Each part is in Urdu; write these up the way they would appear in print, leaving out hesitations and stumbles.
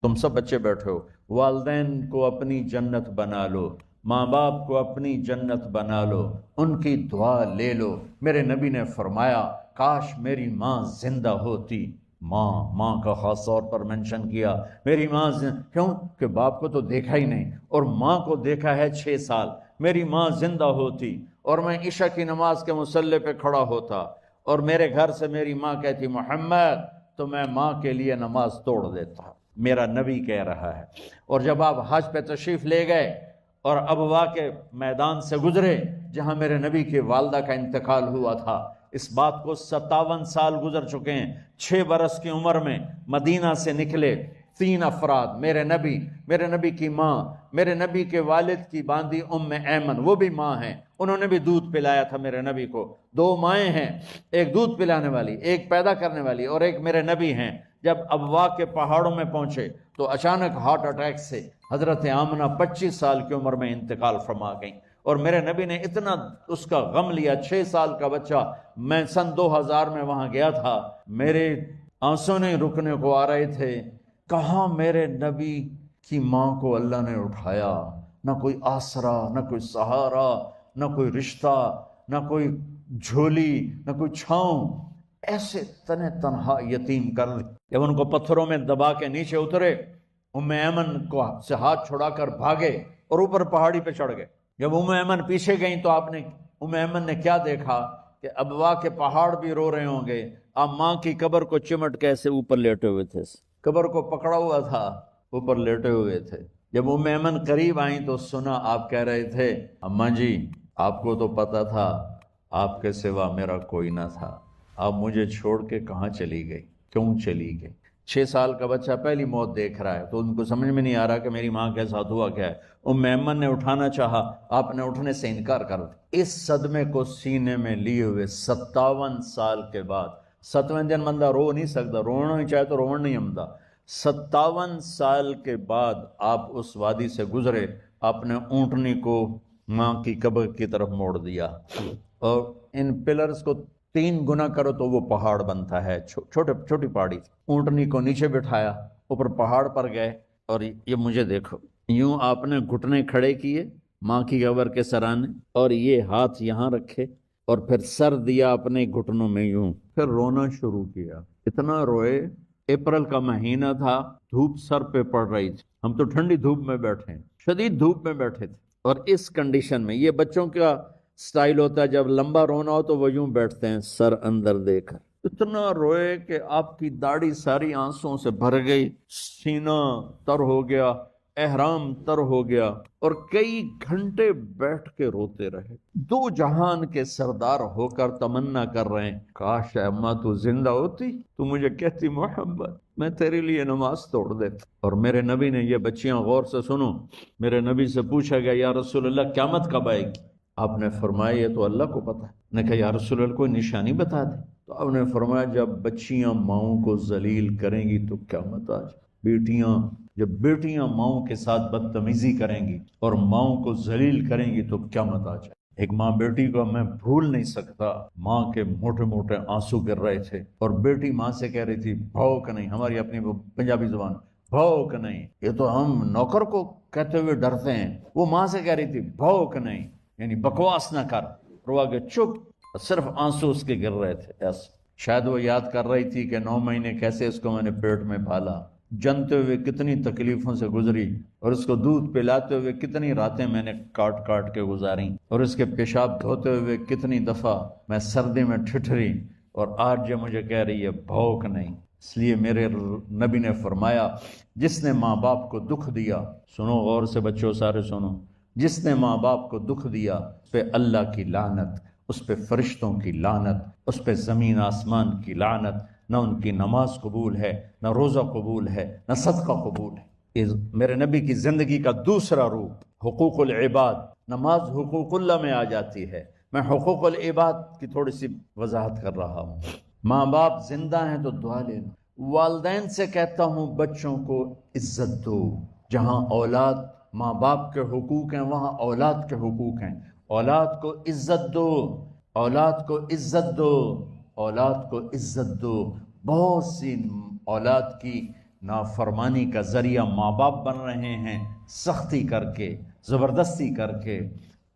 تم سب بچے بیٹھے ہو، والدین کو اپنی جنت بنا لو، ماں باپ کو اپنی جنت بنا لو، ان کی دعا لے لو۔ میرے نبی نے فرمایا کاش میری ماں زندہ ہوتی۔ ماں کا خاص طور پر منشن کیا، میری ماں کیوں کہ باپ کو تو دیکھا ہی نہیں اور ماں کو دیکھا ہے 6 سال۔ میری ماں زندہ ہوتی اور میں عشاء کی نماز کے مصلی پہ کھڑا ہوتا اور میرے گھر سے میری ماں کہتی محمد، تو میں ماں کے لیے نماز توڑ دیتا۔ میرا نبی کہہ رہا ہے۔ اور جب آپ حج پہ تشریف لے گئے اور ابوا کے میدان سے گزرے جہاں میرے نبی کی والدہ کا انتقال ہوا تھا، اس بات کو 57 سال گزر چکے ہیں۔ 6 برس کی عمر میں مدینہ سے نکلے 3 افراد، میرے نبی کی ماں، میرے نبی کے والد کی باندی ام ایمن، وہ بھی ماں ہیں، انہوں نے بھی دودھ پلایا تھا میرے نبی کو۔ 2 مائیں ہیں، ایک دودھ پلانے والی، ایک پیدا کرنے والی، اور ایک میرے نبی ہیں۔ جب ابوا کے پہاڑوں میں پہنچے تو اچانک ہارٹ اٹیک سے حضرت آمنہ 25 سال کی عمر میں انتقال فرما گئیں، اور میرے نبی نے اتنا اس کا غم لیا۔ 6 سال کا بچہ، میں سن 2000 میں وہاں گیا تھا، میرے آنسوں نہیں رکنے کو آ رہے تھے۔ کہاں میرے نبی کی ماں کو اللہ نے اٹھایا، نہ کوئی آسرا، نہ کوئی سہارا، نہ کوئی رشتہ، نہ کوئی جھولی، نہ کوئی چھاؤں، ایسے تنہا یتیم کر دی۔ جب ان کو پتھروں میں دبا کے نیچے اترے، ام ایمن کو سے ہاتھ چھڑا کر بھاگے اور اوپر پہاڑی پہ چڑھ گئے۔ جب ام ایمن پیچھے گئیں تو ام ایمن نے کیا دیکھا کہ ابوا کے پہاڑ بھی رو رہے ہوں گے، آپ ماں کی قبر کو چمٹ کے ایسے اوپر لیٹے ہوئے تھے، قبر کو پکڑا ہوا تھا، اوپر لیٹے ہوئے تھے۔ جب ام ایمن قریب آئیں تو سنا آپ کہہ رہے تھے اماں جی، آپ کو تو پتا تھا آپ کے سوا میرا کوئی نہ تھا، آپ مجھے چھوڑ کے کہاں چلی گئی، کیوں چلی گئی؟ 6 سال کا بچہ پہلی موت دیکھ رہا ہے تو ان کو سمجھ میں نہیں آ رہا کہ میری ماں کے ساتھ ہوا کیا ہے۔ ام ایمن نے اٹھانا چاہا، آپ نے اٹھنے سے انکار کر دیا۔ اس صدمے کو سینے میں لیے ہوئے 57 سال کے بعد، 7ویں دن بندہ رو نہیں سکتا، رونا ہی چاہے تو رونا نہیں آمدا، 57 سال کے بعد آپ اس وادی سے گزرے، آپ نے اونٹنی کو ماں کی قبر کی طرف موڑ دیا، اور ان پلرز کو 3 گنا کرو تو وہ پہاڑ بنتا ہے، چھوٹی پہاڑی تھی۔ اونٹنی کو نیچے بٹھایا، اوپر پہاڑ پر گئے، اور یہ مجھے دیکھو، یوں آپ نے گھٹنے کھڑے کیے ماں کی قبر کے سرانے، اور یہ ہاتھ یہاں رکھے اور پھر سر دیا اپنے گھٹنوں میں یوں، پھر رونا شروع کیا۔ اتنا روئے، اپریل کا مہینہ تھا، دھوپ سر پہ پڑ رہی تھی، ہم تو ٹھنڈی دھوپ میں بیٹھے ہیں، شدید دھوپ میں بیٹھے تھے، اور اس کنڈیشن میں یہ بچوں کا سٹائل ہوتا ہے، جب لمبا رونا ہو تو وہ یوں بیٹھتے ہیں سر اندر دے کر۔ اتنا روئے کہ آپ کی داڑھی ساری آنسوں سے بھر گئی، سینہ تر ہو گیا، احرام تر ہو گیا، اور کئی گھنٹے بیٹھ کے روتے رہے۔ 2 جہان کے سردار ہو کر تمنا کر رہے ہیں کاش اماں تو زندہ ہوتی، تو مجھے کہتی محمد میں تیرے لیے نماز توڑ دیتا۔ اور میرے نبی نے، یہ بچیاں غور سے سنو، میرے نبی سے پوچھا گیا یا رسول اللہ قیامت کب آئے گی؟ آپ نے فرمایا یہ تو اللہ کو پتہ ہے۔ نے کہا یا رسول اللہ کوئی نشانی بتا دیں؟ تو آپ نے فرمایا جب بچیاں ماؤں کو ذلیل کریں گی تو قیامت آ جائے۔ جب بیٹیاں ماؤں کے ساتھ بدتمیزی کریں گی اور ماؤں کو ذلیل کریں گی تو قیامت آ جائے۔ ایک ماں بیٹی کو میں بھول نہیں سکتا، ماں کے موٹے موٹے آنسو گر رہے تھے، اور بیٹی ماں سے کہہ رہی تھی بھوک نہیں، ہماری اپنی پنجابی زبان، بھوک نہیں، یہ تو ہم نوکر کو کہتے ہوئے ڈرتے ہیں، وہ ماں سے کہہ رہی تھی بھوک نہیں، یعنی بکواس نہ کر، رو کے چپ، صرف آنسو اس کے گر رہے تھے ایسے۔ شاید وہ یاد کر رہی تھی کہ 9 مہینے کیسے اس کو میں نے پیٹ میں پالا، جنتے ہوئے کتنی تکلیفوں سے گزری، اور اس کو دودھ پلاتے ہوئے کتنی راتیں میں نے کاٹ کاٹ کے گزاری، اور اس کے پیشاب دھوتے ہوئے کتنی دفعہ میں سردی میں ٹھٹھری، اور آج یہ مجھے کہہ رہی ہے بھوک نہیں۔ اس لیے میرے نبی نے فرمایا جس نے ماں باپ کو دکھ دیا، سنو غور سے بچوں سارے سنو، جس نے ماں باپ کو دکھ دیا اس پہ اللہ کی لعنت، اس پہ فرشتوں کی لعنت، اس پہ زمین آسمان کی لعنت، نہ ان کی نماز قبول ہے، نہ روزہ قبول ہے، نہ صدقہ قبول ہے۔ میرے نبی کی زندگی کا دوسرا روپ حقوق العباد، نماز حقوق اللہ میں آ جاتی ہے، میں حقوق العباد کی تھوڑی سی وضاحت کر رہا ہوں۔ ماں باپ زندہ ہیں تو دعا لے لو۔ والدین سے کہتا ہوں بچوں کو عزت دو، جہاں اولاد ماں باپ کے حقوق ہیں وہاں اولاد کے حقوق ہیں، اولاد کو عزت دو، اولاد کو عزت دو، اولاد کو عزت دو۔ بہت سی اولاد کی نافرمانی کا ذریعہ ماں باپ بن رہے ہیں، سختی کر کے، زبردستی کر کے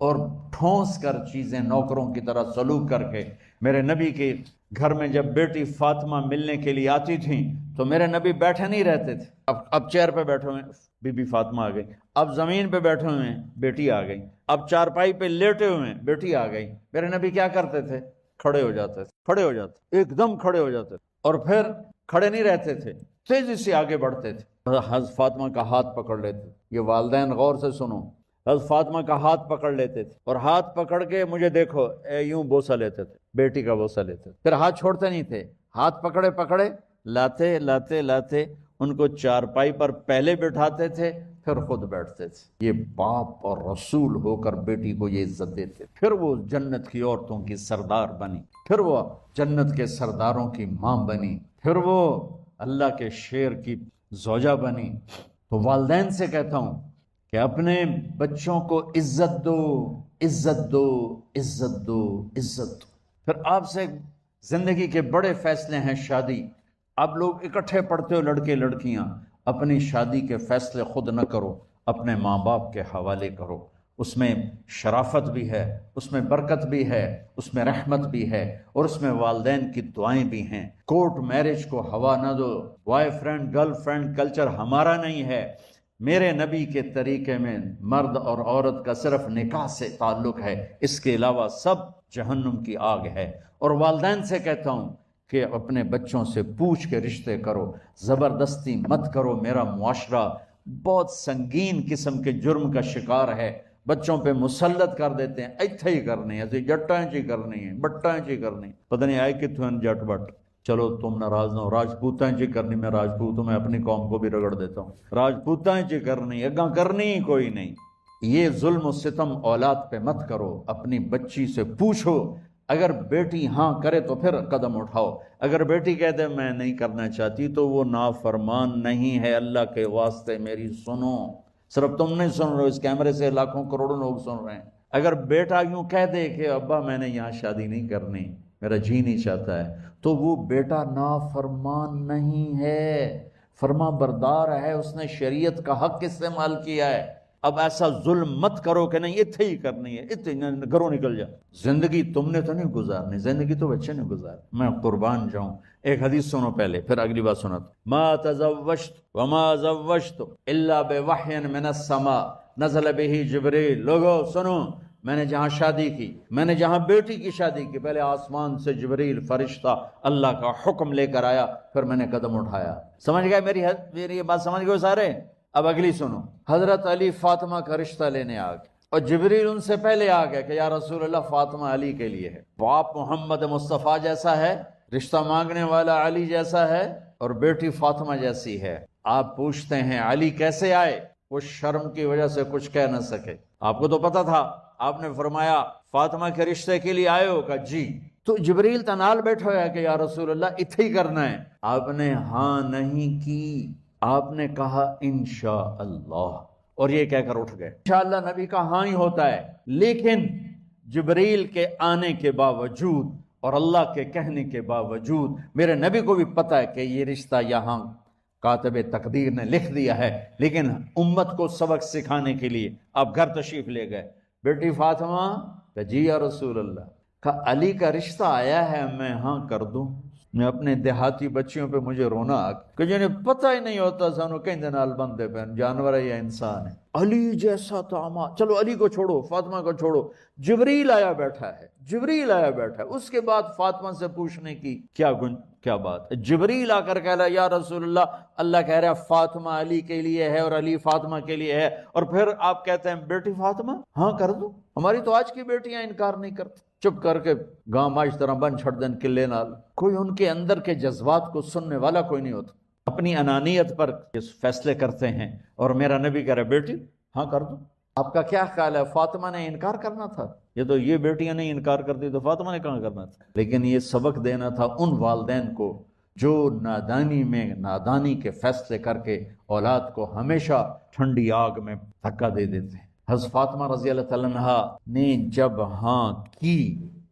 اور ٹھونس کر چیزیں نوکروں کی طرح سلوک کر کے۔ میرے نبی کے گھر میں جب بیٹی فاطمہ ملنے کے لیے آتی تھیں تو میرے نبی بیٹھے نہیں رہتے تھے، اب چیئر پہ بیٹھے ہوئے بی بی فاطمہ آ گئی، اب زمین پہ بیٹھے ہوئے ہیں بیٹی آ گئی، اب چارپائی پہ لیٹے ہوئے ہیں بیٹی آ گئی۔ میرے نبی کیا کرتے تھے؟ کھڑے ہو جاتے تھے، ایک دم کھڑے ہو جاتے تھے، اور پھر کھڑے نہیں رہتے تھے، تیزی سے آگے بڑھتے تھے، حضرت فاطمہ کا ہاتھ پکڑ لیتے۔ یہ والدین غور سے سنو، حضرت فاطمہ کا ہاتھ پکڑ لیتے تھے اور ہاتھ پکڑ کے مجھے دیکھو یوں بوسہ لیتے تھے، بیٹی کا بوسہ لیتے تھے، پھر ہاتھ چھوڑتے نہیں تھے، ہاتھ پکڑے لاتے ان کو چارپائی پر پہلے بٹھاتے تھے، پھر خود بیٹھتے تھے۔ یہ باپ اور رسول ہو کر بیٹی کو یہ عزت دیتے، پھر وہ جنت کی عورتوں کی سردار بنی، پھر وہ جنت کے سرداروں کی ماں بنی، پھر وہ اللہ کے شیر کی زوجہ بنی۔ تو والدین سے کہتا ہوں کہ اپنے بچوں کو عزت دو، عزت دو، عزت دو، عزت دو۔ پھر آپ سے زندگی کے بڑے فیصلے ہیں شادی۔ آپ لوگ اکٹھے پڑھتے ہو لڑکے لڑکیاں، اپنی شادی کے فیصلے خود نہ کرو، اپنے ماں باپ کے حوالے کرو۔ اس میں شرافت بھی ہے، اس میں برکت بھی ہے، اس میں رحمت بھی ہے، اور اس میں والدین کی دعائیں بھی ہیں۔ کورٹ میرج کو ہوا نہ دو، boy friend girl friend culture ہمارا نہیں ہے۔ میرے نبی کے طریقے میں مرد اور عورت کا صرف نکاح سے تعلق ہے، اس کے علاوہ سب جہنم کی آگ ہے۔ اور والدین سے کہتا ہوں کہ اپنے بچوں سے پوچھ کے رشتے کرو، زبردستی مت کرو۔ میرا معاشرہ بہت سنگین قسم کے جرم کا شکار ہے، بچوں پہ مسلط کر دیتے ہیں، ایتھے ہی کرنی ہے، جٹاں چی کرنی ہے، بٹاں چی کرنی، پتہ نہیں آئے کتوں جٹ بٹ۔ چلو تم ناراض نہ ہو، راجپوتاں چی کرنی، میں راجپوت ہوں، میں اپنی قوم کو بھی رگڑ دیتا ہوں، راجپوتاں چی کرنی، اگاں کرنی ہی کوئی نہیں۔ یہ ظلم و ستم اولاد پہ مت کرو، اپنی بچی سے پوچھو، اگر بیٹی ہاں کرے تو پھر قدم اٹھاؤ، اگر بیٹی کہہ دے میں نہیں کرنا چاہتی تو وہ نافرمان نہیں ہے۔ اللہ کے واسطے میری سنو، صرف تم نہیں سن رہے ہو، اس کیمرے سے لاکھوں کروڑوں لوگ سن رہے ہیں۔ اگر بیٹا یوں کہہ دے کہ ابا میں نے یہاں شادی نہیں کرنی، میرا جی نہیں چاہتا ہے، تو وہ بیٹا نافرمان نہیں ہے، فرما بردار ہے، اس نے شریعت کا حق استعمال کیا ہے۔ اب ایسا ظلم مت کرو کہ نہیں اتھے ہی کرنی ہے، اتھے گھروں نکل جا۔ زندگی تم نے تو نہیں گزارنی، زندگی تو بچے نے گزارنی۔ میں قربان جاؤں، ایک حدیث سنو پہلے، پھر اگلی بات سنو۔ ما تزوجت وما زوجت الا بوحی من السماء نزل به جبریل۔ لوگو سنو، میں نے جہاں شادی کی، میں نے جہاں بیٹی کی شادی کی، پہلے آسمان سے جبریل فرشتہ اللہ کا حکم لے کر آیا، پھر میں نے قدم اٹھایا۔ سمجھ گئے میری یہ بات سمجھ گئے سارے؟ اب اگلی سنو، حضرت علی فاطمہ کا رشتہ لینے آ گئے، اور جبریل ان سے پہلے آ گیا کہ یا رسول اللہ فاطمہ علی کے لیے ہے، باپ محمد مصطفیٰ جیسا ہے، رشتہ مانگنے والا علی جیسا ہے، اور بیٹی فاطمہ جیسی ہے۔ آپ پوچھتے ہیں علی کیسے آئے؟ وہ شرم کی وجہ سے کچھ کہہ نہ سکے۔ آپ کو تو پتا تھا، آپ نے فرمایا فاطمہ کے رشتے کے لیے آئے ہو؟ کہا جی۔ تو جبریل تنال بیٹھا ہوا ہے کہ یا رسول اللہ اتھے ہی کرنا ہے۔ آپ نے ہاں نہیں کی، آپ نے کہا انشاءاللہ، اور یہ کہہ کر اٹھ گئے۔ انشاءاللہ نبی کا ہاں ہی ہوتا ہے، لیکن جبریل کے آنے کے باوجود اور اللہ کے کہنے کے باوجود میرے نبی کو بھی پتا ہے کہ یہ رشتہ یہاں کاتب تقدیر نے لکھ دیا ہے، لیکن امت کو سبق سکھانے کے لیے آپ گھر تشریف لے گئے۔ بیٹی فاطمہ کہ جی یا رسول اللہ، کہا علی کا رشتہ آیا ہے، میں ہاں کر دوں؟ میں اپنے دیہاتی بچیوں پہ مجھے رونا کہ جنہیں پتہ ہی نہیں ہوتا سانو کہیں دنال بندے پہ جانور ہے یا انسان ہے۔ علی جیسا داماد، چلو علی کو چھوڑو، فاطمہ کو چھوڑو، جبریل آیا بیٹھا ہے، جبریل آیا بیٹھا ہے۔ اس کے بعد فاطمہ سے پوچھنے کی کیا بات ہے؟ جبریل آ کر کہہ رہا یا رسول اللہ، اللہ کہہ رہا ہے فاطمہ علی کے لیے ہے اور علی فاطمہ کے لیے ہے، اور پھر آپ کہتے ہیں بیٹی فاطمہ ہاں کر دو؟ ہماری تو آج کی بیٹیاں انکار نہیں کرتی، چپ کر کے گاں ماج طرح بن چھڑ دن قلعے نال۔ کوئی ان کے اندر کے جذبات کو سننے والا کوئی نہیں ہوتا، اپنی انانیت پر فیصلے کرتے ہیں۔ اور میرا نبی کہہ رہا بیٹی ہاں کر دو۔ آپ کا کیا خیال ہے فاطمہ نے انکار کرنا تھا؟ یہ تو یہ بیٹیاں نہیں انکار کرتی تو فاطمہ نے کہاں کرنا تھا؟ لیکن یہ سبق دینا تھا ان والدین کو جو نادانی میں نادانی کے فیصلے کر کے اولاد کو ہمیشہ ٹھنڈی آگ میں دھکا دے دیتے ہیں۔ حضرت فاطمہ رضی اللہ تعالیٰ عنہا نے جب ہاں کی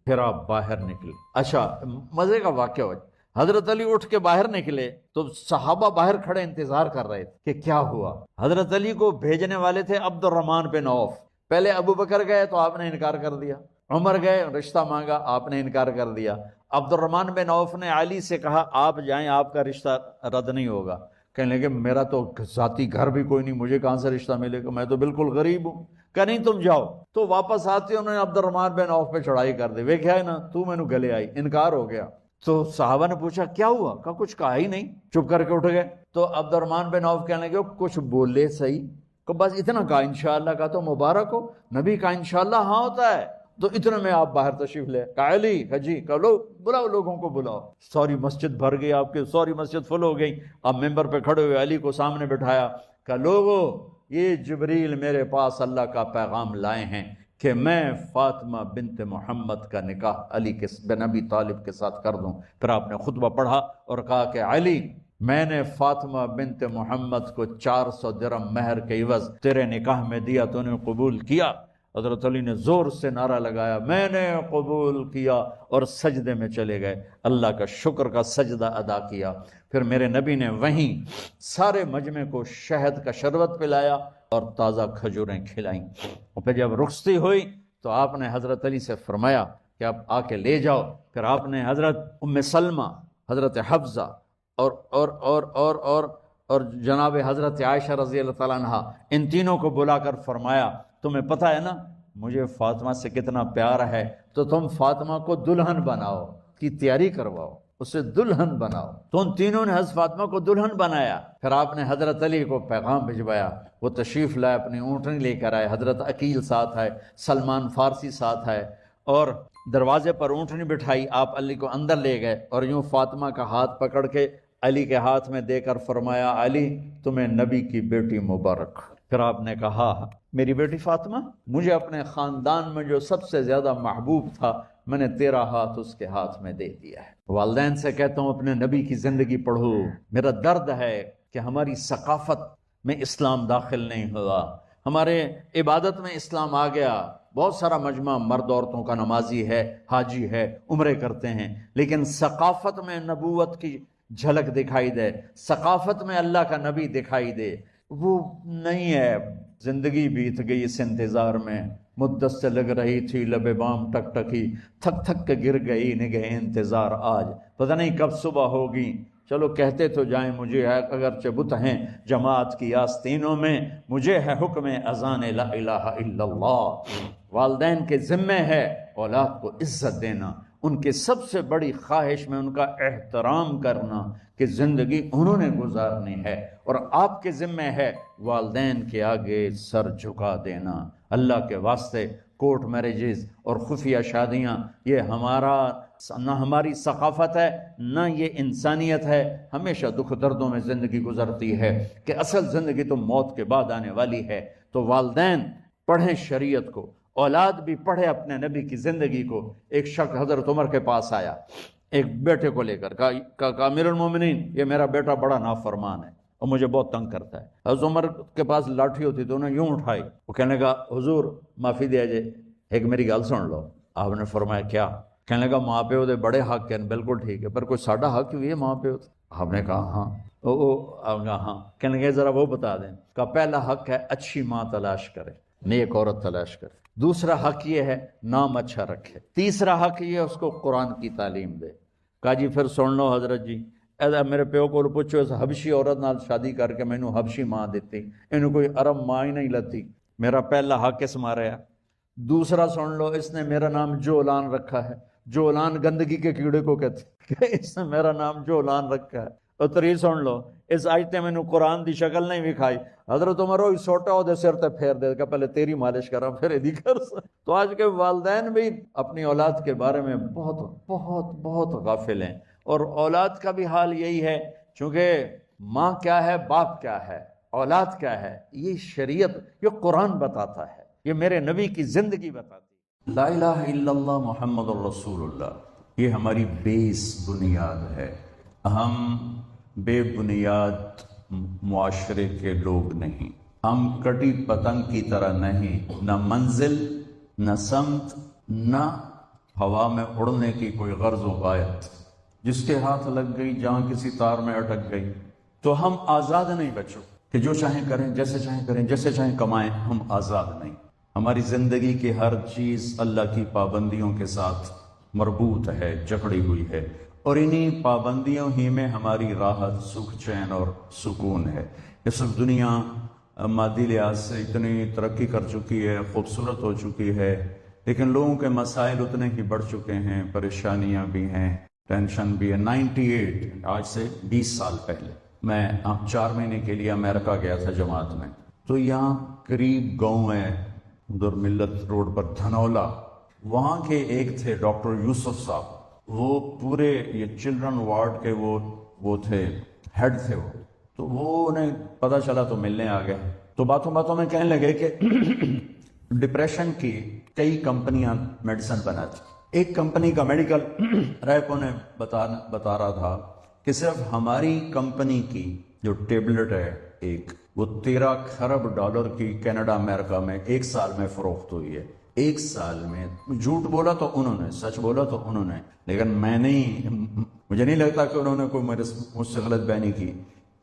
پھر آپ باہر نکلے۔ اچھا مزے کا واقعہ ہو، حضرت علی اٹھ کے باہر نکلے تو صحابہ باہر کھڑے انتظار کر رہے تھے کہ کیا ہوا۔ حضرت علی کو بھیجنے والے تھے عبد الرحمن بن عوف۔ پہلے ابو بکر گئے تو آپ نے انکار کر دیا، عمر گئے رشتہ مانگا، آپ نے انکار کر دیا۔ عبد الرحمن بن عوف نے علی سے کہا آپ جائیں، آپ کا رشتہ رد نہیں ہوگا۔ کہنے لگے میرا تو ذاتی گھر بھی کوئی نہیں، مجھے کہاں سے رشتہ ملے گا، میں تو بالکل غریب ہوں۔ کہ نہیں تم جاؤ۔ تو واپس آتے انہوں نے عبد الرحمن بن عوف پہ چڑھائی کر دی، ویکھیا ہے نا تو میں نے گلے آئی، انکار ہو گیا۔ تو صحابہ نے پوچھا کیا ہوا؟ کہا کچھ کہا ہی نہیں، چپ کر کے اٹھ گئے۔ تو عبد الرحمن بن عوف کہنے لگے کچھ بولے صحیح، کہ بس اتنا کہا انشاءاللہ، کہا تو مبارک ہو، نبی کا انشاءاللہ ہاں ہوتا ہے۔ تو اتنے میں آپ باہر تشریف لے، کہا علی جی کہو بلاؤ، لوگوں کو بلاؤ۔ سوری مسجد بھر گئی، آپ کی سوری مسجد فل ہو گئی۔ آپ ممبر پہ کھڑے ہوئے علی کو سامنے بٹھایا، کہا لوگو یہ جبریل میرے پاس اللہ کا پیغام لائے ہیں کہ میں فاطمہ بنت محمد کا نکاح علی بن ابی طالب کے ساتھ کر دوں۔ پھر آپ نے خطبہ پڑھا اور کہا کہ علی میں نے فاطمہ بنت محمد کو 400 درہم مہر کے عوض تیرے نکاح میں دیا، تو نے قبول کیا؟ حضرت علی نے زور سے نعرہ لگایا میں نے قبول کیا، اور سجدے میں چلے گئے، اللہ کا شکر کا سجدہ ادا کیا۔ پھر میرے نبی نے وہیں سارے مجمع کو شہد کا شربت پلایا اور تازہ کھجوریں کھلائیں۔ اور پھر جب رخصتی ہوئی تو آپ نے حضرت علی سے فرمایا کہ آپ آ کے لے جاؤ۔ پھر آپ نے حضرت ام سلمہ، حضرت حفصہ اور جناب حضرت عائشہ رضی اللہ تعالیٰ عنہ، ان تینوں کو بلا کر فرمایا تمہیں پتہ ہے نا مجھے فاطمہ سے کتنا پیار ہے، تو تم فاطمہ کو دلہن بناؤ، کی تیاری کرواؤ، اسے دلہن بناؤ۔ تو ان تینوں نے حضرت فاطمہ کو دلہن بنایا۔ پھر آپ نے حضرت علی کو پیغام بھجوایا، وہ تشریف لائے، اپنی اونٹنی لے کر آئے، حضرت عقیل ساتھ ہے، سلمان فارسی ساتھ ہے، اور دروازے پر اونٹنی بٹھائی، آپ علی کو اندر لے گئے اور یوں فاطمہ کا ہاتھ پکڑ کے علی کے ہاتھ میں دے کر فرمایا علی تمہیں نبی کی بیٹی مبارک۔ پھر آپ نے کہا میری بیٹی فاطمہ، مجھے اپنے خاندان میں جو سب سے زیادہ محبوب تھا میں نے تیرا ہاتھ اس کے ہاتھ میں دے دیا ہے۔ والدین سے کہتا ہوں اپنے نبی کی زندگی پڑھو۔ میرا درد ہے کہ ہماری ثقافت میں اسلام داخل نہیں ہوا، ہمارے عبادت میں اسلام آ گیا۔ بہت سارا مجمع مرد عورتوں کا نمازی ہے، حاجی ہے، عمرے کرتے ہیں، لیکن ثقافت میں نبوت کی جھلک دکھائی دے، ثقافت میں اللہ کا نبی دکھائی دے، وہ نہیں ہے۔ زندگی بیت گئی اس انتظار میں، مدت سے لگ رہی تھی لب بام ٹک ٹکی، تھک تھک کے گر گئی نگہ انتظار آج، پتہ نہیں کب صبح ہوگی۔ چلو کہتے تو جائیں مجھے ہے اگرچہ بت ہیں جماعت کی آستینوں میں، مجھے ہے حکم اذان لا الہ الا اللہ۔ والدین کے ذمہ ہے اولاد کو عزت دینا، ان کے سب سے بڑی خواہش میں ان کا احترام کرنا کہ زندگی انہوں نے گزارنی ہے، اور آپ کے ذمہ ہے والدین کے آگے سر جھکا دینا۔ اللہ کے واسطے کورٹ میرجز اور خفیہ شادیاں یہ نہ ہماری ثقافت ہے نہ یہ انسانیت ہے، ہمیشہ دکھ دردوں میں زندگی گزرتی ہے کہ اصل زندگی تو موت کے بعد آنے والی ہے۔ تو والدین پڑھیں شریعت کو، اولاد بھی پڑھے اپنے نبی کی زندگی کو۔ ایک شخص حضرت عمر کے پاس آیا ایک بیٹے کو لے کر، کہا امیر المومنین یہ میرا بیٹا بڑا نافرمان ہے اور مجھے بہت تنگ کرتا ہے۔ حضرت عمر کے پاس لاٹھی ہوتی تو انہوں نے یوں اٹھائی، وہ کہنے لگا حضور معافی دیا جائے، ایک میری گل سن لو۔ آپ نے فرمایا کیا؟ کہنے لگا ماں پیو دے بڑے حق ہیں، بالکل ٹھیک ہے، پر کوئی ساڈا حق بھی ہے ماں پیو؟ آپ نے کہا ہاں۔ آپ نے کہا ہاں۔ کہنے لگے ذرا وہ بتا دیں۔ کہا پہلا حق ہے اچھی ماں تلاش کرے، نیک عورت تلاش کرے۔ دوسرا حق یہ ہے نام اچھا رکھے۔ تیسرا حق یہ ہے اس کو قرآن کی تعلیم دے۔ کہا جی پھر سن لو حضرت جی، میرے پیو کو پوچھو اس حبشی عورت نال شادی کر کے مینوں حبشی ماں دیتی، انہوں کوئی عرب ماں ہی نہیں لتی، میرا پہلا حق اس مارا ہے۔ دوسرا سن لو، اس نے میرا نام جولان رکھا ہے، جولان گندگی کے کیڑے کو کہتے کہ اس نے میرا نام جولان رکھا ہے۔ اور تری سن لو، اس آج تے مینوں قرآن دی شکل نہیں دکھائی، حضرت عمر ہوئی سوٹا ہو دے سر تے پھیر دے کہ پہلے تیری مالش کرا پھر ایدی کر سا۔ تو آج کے والدین بھی اپنی اولاد کے بارے میں بہت بہت بہت غافل ہیں، اور اولاد کا بھی حال یہی ہے، چونکہ ماں کیا ہے، باپ کیا ہے، اولاد کیا ہے، یہ شریعت، یہ قرآن بتاتا ہے، یہ میرے نبی کی زندگی بتاتی ہے۔ لا الہ الا اللہ محمد الرسول اللہ، یہ ہماری بیس بنیاد ہے۔ ہم بے بنیاد معاشرے کے لوگ نہیں، ہم کٹی پتنگ کی طرح نہیں، نہ منزل نہ سمت نہ ہوا میں اڑنے کی کوئی غرض و غایت۔ جس کے ہاتھ لگ گئی جہاں کسی تار میں اٹک گئی، تو ہم آزاد نہیں بچوں کہ جو چاہیں کریں، جیسے چاہیں کریں، جیسے چاہیں کمائیں، ہم آزاد نہیں۔ ہماری زندگی کی ہر چیز اللہ کی پابندیوں کے ساتھ مربوط ہے، جکڑی ہوئی ہے، اور انہی پابندیوں ہی میں ہماری راحت، سکھ، چین اور سکون ہے۔ اس وقت دنیا مادی لحاظ سے اتنی ترقی کر چکی ہے، خوبصورت ہو چکی ہے، لیکن لوگوں کے مسائل اتنے ہی بڑھ چکے ہیں، پریشانیاں بھی ہیں، ٹینشن بھی ہے۔ 98 آج سے 20 سال پہلے میں 4 مہینے کے لیے امریکہ گیا تھا جماعت میں، تو یہاں قریب گاؤں ہے ادھر ملت روڈ پر دھنولا، وہاں کے ایک تھے ڈاکٹر یوسف صاحب، وہ پورے یہ چلڈرن وارڈ کے وہ تھے، ہیڈ تھے وہ، تو وہ انہیں پتہ چلا تو ملنے آ گئے، تو باتوں باتوں میں کہنے لگے کہ ڈپریشن کی کئی کمپنیاں میڈیسن بناتی، ایک کمپنی کا میڈیکل ریپ انہیں بتا رہا تھا کہ صرف ہماری کمپنی کی جو ٹیبلٹ ہے ایک، وہ 13 خرب ڈالر کی کینیڈا امریکہ میں 1 سال میں فروخت ہوئی ہے۔ 1 سال میں جھوٹ بولا تو انہوں نے، سچ بولا تو انہوں نے، لیکن مجھے نہیں لگتا کہ انہوں نے کوئی مجھ سے غلط بیانی کی۔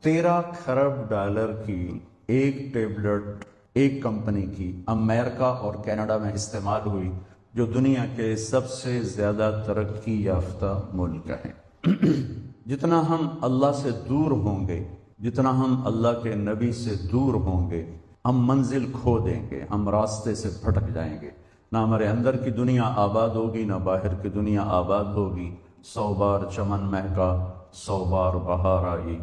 13 خرب ڈالر کی ایک ٹیبلٹ ایک کمپنی کی امریکہ اور کینیڈا میں استعمال ہوئی، جو دنیا کے سب سے زیادہ ترقی یافتہ ملک ہیں۔ جتنا ہم اللہ سے دور ہوں گے، جتنا ہم اللہ کے نبی سے دور ہوں گے، ہم منزل کھو دیں گے، ہم راستے سے بھٹک جائیں گے، نہ ہمارے اندر کی دنیا آباد ہوگی، نہ باہر کی دنیا آباد ہوگی۔ 100 بار چمن مہکا، 100 بار بہار آئی،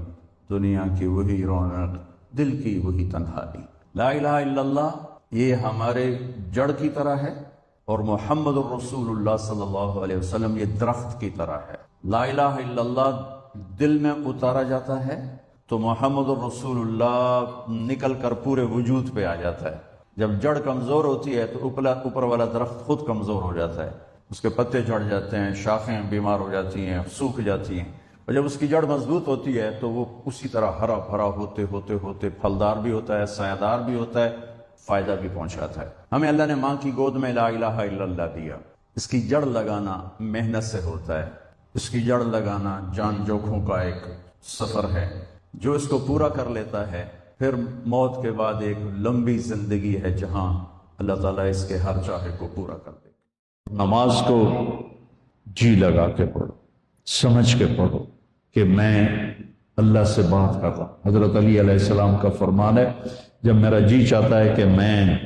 دنیا کی وہی رونق، دل کی وہی تنہائی۔ لا الہ الا اللہ یہ ہمارے جڑ کی طرح ہے، اور محمد الرسول اللہ صلی اللہ علیہ وسلم یہ درخت کی طرح ہے۔ لا الہ الا اللہ دل میں اتارا جاتا ہے تو محمد الرسول اللہ نکل کر پورے وجود پہ آ جاتا ہے۔ جب جڑ کمزور ہوتی ہے تو اوپر والا درخت خود کمزور ہو جاتا ہے، اس کے پتے جھڑ جاتے ہیں، شاخیں بیمار ہو جاتی ہیں، سوکھ جاتی ہیں، اور جب اس کی جڑ مضبوط ہوتی ہے تو وہ اسی طرح ہرا بھرا ہوتے ہوتے پھلدار بھی ہوتا ہے، سایہ دار بھی ہوتا ہے، فائدہ بھی پہنچاتا ہے۔ ہمیں اللہ نے ماں کی گود میں لا الہ الا اللہ دیا۔ اس کی جڑ لگانا محنت سے ہوتا ہے، اس کی جڑ لگانا جان جوکھوں کا ایک سفر ہے۔ جو اس کو پورا کر لیتا ہے، پھر موت کے بعد ایک لمبی زندگی ہے جہاں اللہ تعالیٰ اس کے ہر چاہے کو پورا کر دے۔ نماز کو جی لگا کے پڑھو، سمجھ کے پڑھو کہ میں اللہ سے بات کر رہا ہوں۔ حضرت علی علیہ السلام کا فرمان ہے، جب میرا جی چاہتا ہے کہ میں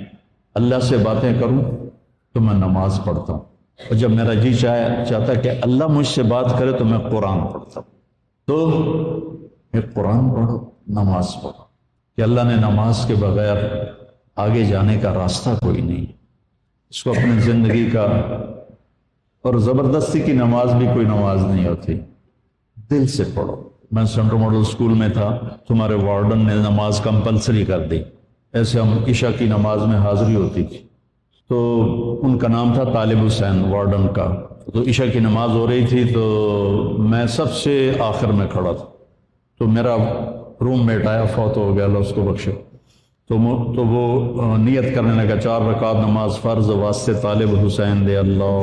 اللہ سے باتیں کروں تو میں نماز پڑھتا ہوں، اور جب میرا جی چاہتا ہے کہ اللہ مجھ سے بات کرے تو میں قرآن پڑھتا ہوں۔ تو یہ قرآن پڑھو، نماز پڑھو، کہ اللہ نے نماز کے بغیر آگے جانے کا راستہ کوئی نہیں، اس کو اپنی زندگی کا، اور زبردستی کی نماز بھی کوئی نماز نہیں ہوتی، دل سے پڑھو۔ میں سینٹرل ماڈل اسکول میں تھا، تمہارے وارڈن نے نماز کمپلسری کر دی، ایسے ہم عشاء کی نماز میں حاضری ہوتی تھی، تو ان کا نام تھا طالب حسین وارڈن کا، تو عشاء کی نماز ہو رہی تھی تو میں سب سے آخر میں کھڑا تھا، تو میرا روم میٹ آیا، فوت ہو گیا، اللہ اس کو بخشے، تو وہ نیت کرنے لگا 4 رکعت نماز فرض واسطے طالب حسین دے اللہ۔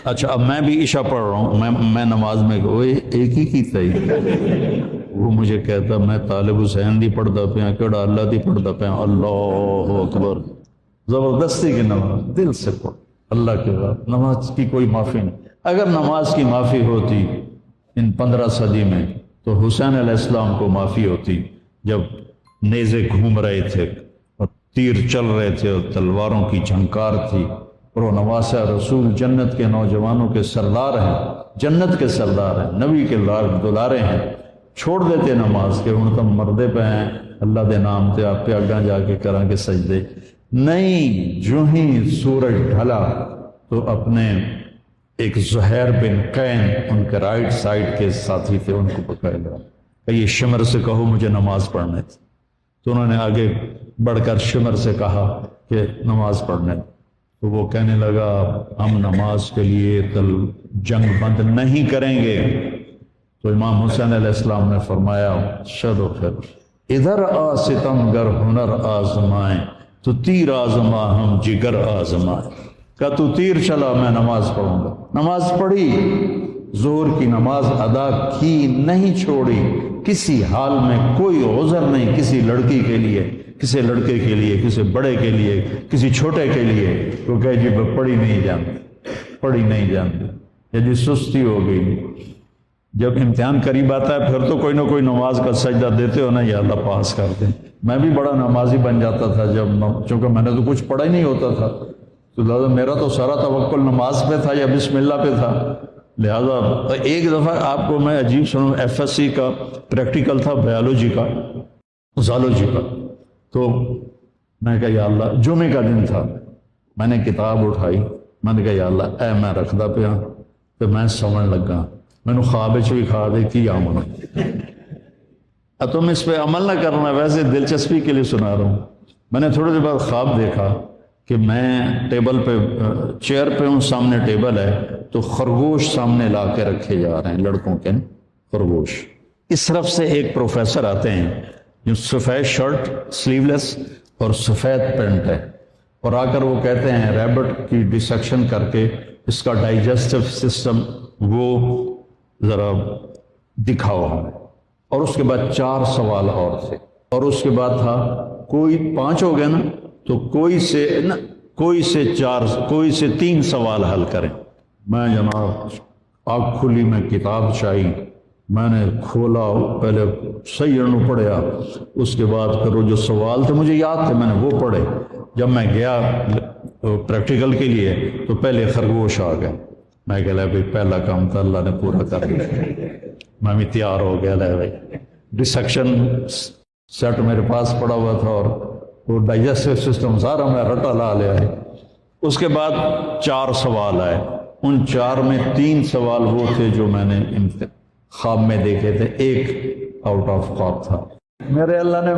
اچھا اب میں بھی عشاء پڑھ رہا ہوں، میں نماز میں ایک ہی کی تھی، وہ مجھے کہتا میں طالب حسین دی پڑھتا پیا، کیڑا اللہ دی پڑھتا پیا، اللہ اکبر۔ زبردستی کی نماز دل سے پڑھ، اللہ کے بعد نماز کی کوئی معافی نہیں۔ اگر نماز کی معافی ہوتی ان 15 صدی میں تو حسین علیہ السلام کو معافی ہوتی، جب نیزے گھوم رہے تھے اور تیر چل رہے تھے اور تلواروں کی جھنکار تھی، اور وہ نواسہ رسول جنت کے نوجوانوں کے سردار ہیں، جنت کے سردار ہیں، نبی کے دلارے ہیں، چھوڑ دیتے نماز کے ہوں تم مردے پہ ہیں، اللہ دے نام تے آپ پہ اگاں جا کے کریں گے سجدے نہیں۔ جو ہی سورج ڈھلا تو اپنے ایک زہیر بن قین ان کے رائٹ سائڈ کے ساتھی تھے، ان کو پکڑ لیا کہ یہ شمر سے کہو مجھے نماز پڑھنے تھی، تو انہوں نے آگے بڑھ کر شمر سے کہا کہ نماز پڑھنے، تو وہ کہنے لگا ہم نماز کے لیے جنگ بند نہیں کریں گے۔ تو امام حسین علیہ السلام نے فرمایا شد و خیر، ادھر آ ستم گر ہنر آزمائیں تو تیر آزما ہم جگر آزمائیں۔ کہا تو تیر چلا میں نماز پڑھوں گا. نماز پڑھی, ظہر کی نماز ادا کی, نہیں چھوڑی کسی حال میں, کوئی عذر نہیں کسی لڑکی کے لیے, کسی لڑکے کے لیے, کسی بڑے کے لیے, کسی چھوٹے کے لیے. تو کہے جی پڑھی نہیں جانتی, پڑھی نہیں جانتی, یہ جی سستی ہو گئی. جب امتحان قریب آتا ہے پھر تو کوئی نہ کوئی نماز کا سجدہ دیتے ہو نا, یا اللہ پاس کر دیں. میں بھی بڑا نمازی بن جاتا تھا جب, چونکہ میں نے تو کچھ پڑھا ہی نہیں ہوتا تھا, تو لہٰذا میرا تو سارا توکل نماز پہ تھا یا بسم اللہ پہ تھا. لہذا ایک دفعہ آپ کو میں عجیب سنوں, ایف ایس سی کا پریکٹیکل تھا بایولوجی کا, زالوجی کا. تو میں کہا یا اللہ, جمعے کا دن تھا, میں نے کتاب اٹھائی, میں نے کہا یا اللہ اے میں رکھدا پیا, تو میں سمجھ لگا میں نے خواب بھی کھا دے کی عمل. تم اس پہ عمل نہ کرنا, ویسے دلچسپی کے لیے سنا رہا ہوں. میں نے تھوڑی دیر بعد خواب دیکھا کہ میں ٹیبل پہ, چیئر پہ ہوں, سامنے ٹیبل ہے, تو خرگوش سامنے لا کے رکھے جا رہے ہیں, لڑکوں کے خرگوش. اس طرف سے ایک پروفیسر آتے ہیں جو سفید شرٹ سلیو لیس اور سفید پینٹ ہے, اور آ کر وہ کہتے ہیں ریبٹ کی ڈسیکشن کر کے اس کا ڈائجسٹو سسٹم وہ ذرا دکھاؤ ہمیں. اور اس کے بعد 4 سوال اور تھے, اور اس کے بعد تھا کوئی 5 ہو گئے نا, تو کوئی سے 3 سوال حل کریں. میں جناب آنکھ کھلی, میں کتاب چاہی, میں نے کھولا, پہلے صحیح انہوں پڑھیا, اس کے بعد پھر وہ جو سوال تھے مجھے یاد تھے, میں نے وہ پڑھے. جب میں گیا پریکٹیکل کے لیے تو پہلے خرگوش آ گئے. میں کہہ لیا بھائی پہلا کام تھا اللہ نے پورا کر دیا, میں بھی تیار ہو گیا. لے بھائی ڈسیکشن سیٹ میرے پاس پڑا ہوا تھا, اور وہ ڈائجسٹو سسٹم سارا میں رٹا لا لیا ہے. اس کے بعد 4 سوال آئے, ان 4 میں 3 سوال وہ تھے جو میں نے خواب میں دیکھے تھے, ایک آؤٹ آف خواب تھا. میرے اللہ نے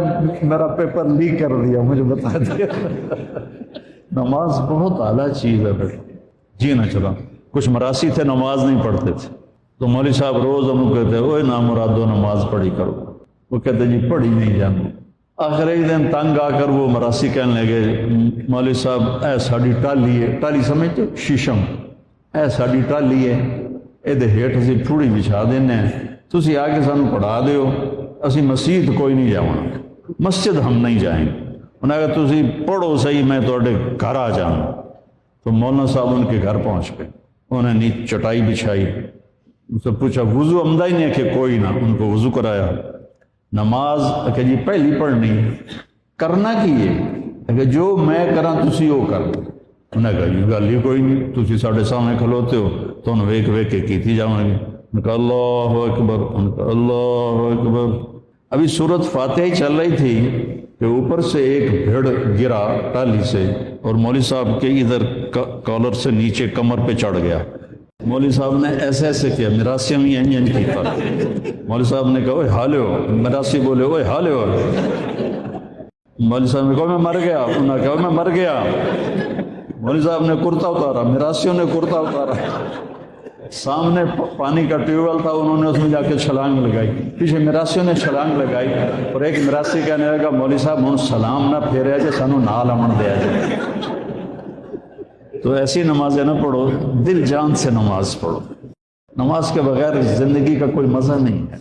میرا پیپر لیک کر دیا, مجھے بتا دیا. نماز بہت اعلیٰ چیز ہے بیٹا. جی نہ چلا, کچھ مراسی تھے نماز نہیں پڑھتے تھے, تو مولوی صاحب روز ہم کہتے اوے نامرادو نماز پڑھی کرو. وہ کہتے جی پڑھی نہیں جانتے. آخر ایک دن تنگ آ کر وہ مراسی کہنے لگے مولوی صاحب اے ساڈی ٹالی ہے, ٹالی سمجھتے شیشم, اے ساڈی ٹالی ہے, یہ ہیٹ اسی پھوڑی بچھا دینے ہیں, تسی آ کے سانو پڑھا دیو, اسی مسجد کوئی نہیں جاؤں, مسجد ہم نہیں جائیں. انہوں نے کہا تسی پڑھو صحیح, میں تھوڑے گھر آ جاؤں. تو مولانا صاحب ان کے گھر پہنچ گئے, انہوں نے نیچے چٹائی بچھائی, ان سے پوچھا وضو عمدہ ہی نہیں ہے کہ کوئی نہ, ان کو وضو کرایا. نماز کہ جی پہلی پڑھنی, کرنا کی ہے کہ جو میں کراں تسی وہ کر. انہیں کہا جی گل ہی کوئی نہیں, تسی ساڈے سامنے کھلوتے ہو تو انہوں ویک ویک کے کیتی جاؤں گے. ان کا اللہ اکبر, ان کا اللہ اکبر. ابھی سورت فاتحہ چل رہی تھی کہ اوپر سے ایک بھیڑ گرا ٹالی سے, اور مولوی صاحب کے ادھر کالر سے نیچے کمر پہ چڑھ گیا. مولوی صاحب نے ایسے ایسے کیا, میراسی میں انجن کی تھا. مولوی صاحب نے کہا اوے حالے ہو, میراسی بولے اوے حالے ہو. مولوی صاحب نے کہا میں مر گیا, انہوں نے کہا میں مر گیا. مولوی صاحب نے کرتا اتارا, میراسیوں نے کرتا اتارا. سامنے پانی کا ٹیوب ویل تھا, انہوں نے اس میں جا کے چھلانگ لگائی, پیچھے میراسیوں نے چھلانگ لگائی, اور ایک میراسی کہنے لگا مولوی صاحب ہوں سلام نہ پھیرے جے سانو نال امن دیا جائے. تو ایسی نمازیں نہ پڑھو, دل جان سے نماز پڑھو. نماز کے بغیر زندگی کا کوئی مزہ نہیں ہے.